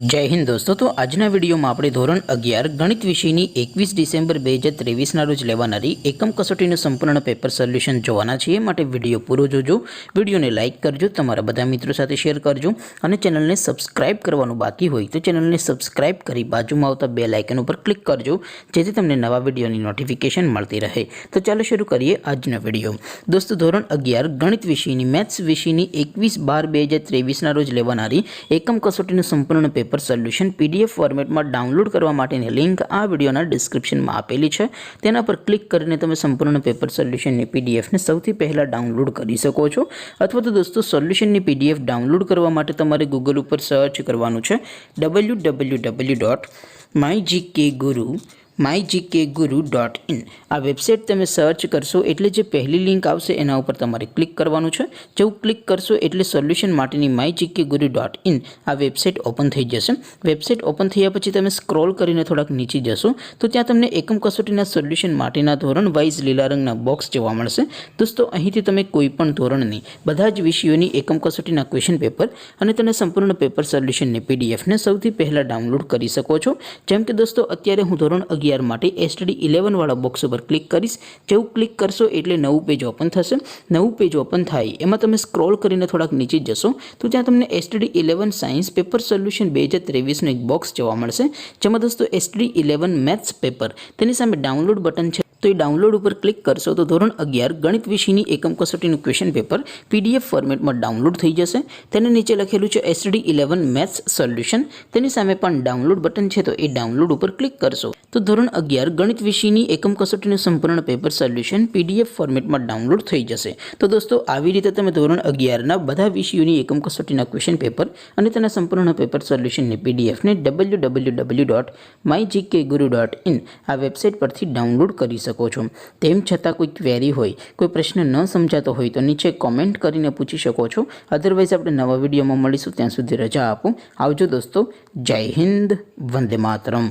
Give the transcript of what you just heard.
जय हिंद दोस्तों। तो आजना विडियो में આપણે ધોરણ 11 ગણિત વિષયની 21 ડિસેમ્બર 2023 ના રોજ લેવાનારી એકમ કસોટીનું સંપૂર્ણ પેપર સોલ્યુશન જોવાના છીએ। માટે વિડિયો પૂરો જોજો, વિડિયોને લાઈક કરજો, તમારા બધા મિત્રો સાથે શેર કરજો અને ચેનલને સબસ્ક્રાઇબ કરવાનું બાકી હોય તો ચેનલને સબસ્ક્રાઇબ કરી બાજુમાં આવતા બેલ આઇકન ઉપર ક્લિક કરજો, જેથી તમને નવા વિડિયોની નોટિફિકેશન મળતી રહે। તો ચાલો શરૂ કરીએ આજનો વિડિયો। દોસ્તો, ધોરણ 11 ગણિત વિષયની મેથ્સ વિષયની 21/12/2023 ના રોજ લેવાનારી એકમ કસોટીનું સંપૂર્ણ પેપર સોલ્યુશન पीडीएफ फॉर्मेट में डाउनलॉड करवा माटेनी लिंक आ विडियोना डिस्क्रिप्शन में आपेली है। तेना पर क्लिक करीने तमे संपूर्ण पेपर सोल्यूशन नी पीडीएफ ने सौथी पहला डाउनलॉड करी सको छो। अथवा तो दोस्तों सोल्यूशन नी पीडीएफ डाउनलॉड करवा माटे तमारे गूगल पर सर्च करवानुं छे www.mygkguru.in। आ वेबसाइट तमे सर्च करशो एटले जे पहली लिंक आवशे एना उपर तमारे क्लिक करवानुं छे। जो क्लिक करशो एटले सोल्यूशन माटेनी mygkguru.in आ वेबसाइट ओपन थई जशे। वेबसाइट ओपन थया पछी तमे स्क्रॉल करीने थोड़ाक नीचे जशो तो त्यां तमने एकम कसोटीना सोल्यूशन माटेना धोरण वाइज लीला रंगना बॉक्स जोवा मळशे। दोस्तों, અહીંથી તમે કોઈપણ ધોરણની બધા જ વિષયોની એકમ કસોટીના ક્વેશ્ચન પેપર અને તેના સંપૂર્ણ પેપર સોલ્યુશનની પીડીએફને સૌથી પહેલા ડાઉનલોડ કરી શકો છો। જેમ કે દોસ્તો, અત્યારે હું ધોરણ 11 માટે STD 11 વાળા બોક્સ ઉપર ક્લિક કરીશ। જેવું ક્લિક કરશો એટલે નવું પેજ ઓપન થશે। નવું પેજ ઓપન થાય એમાં તમે સ્ક્રોલ કરીને થોડાક નીચે જશો તો ત્યાં તમને STD 11 સાયન્સ પેપર સોલ્યુશન 2023 નું એક બોક્સ જોવા મળશે, જેમાં દોસ્તો STD 11 મેથ્સ પેપર તેની સામે ડાઉનલોડ બટન છે। तो ये डाउनलॉड पर क्लिक करशो तो धोरण 11 गणित विषयनी एकम कसोटीનું क्वेश्चन पेपर पीडीएफ फॉर्मेट में डाउनलॉड थई जशे। तेने नीचे लखेलुं छे STD 11 मैथ्स सोल्यूशन, तेनी सामे पण डाउनलॉड बटन छे तो ए डाउनलॉड पर क्लिक करशो तो धोरण 11 गणित विषयनी एकम कसोटीનું संपूर्ण पेपर सोल्यूशन पीडीएफ फॉर्मेट में डाउनलॉड थई जशे। तो दोस्तों, આવી રીતે તમે ધોરણ 11 ના બધા વિષયોની એકમ કસોટીના ક્વેશ્ચન પેપર અને તેના સંપૂર્ણ પેપર સોલ્યુશનની પીડીએફ ને www.mygkguru.in આ વેબસાઇટ પરથી ડાઉનલોડ કરી શકો છો। તેમ છતાં કોઈ ક્વેરી હોય, કોઈ પ્રશ્ન ન સમજાતો હોય તો નીચે કોમેન્ટ કરીને પૂછી શકો છો। અધરવાઇઝ આપણે નવા વિડીયોમાં મળીશું, ત્યાં સુધી રજા આપો। આવજો દોસ્તો, જય હિન્દ, વંદે માતરમ।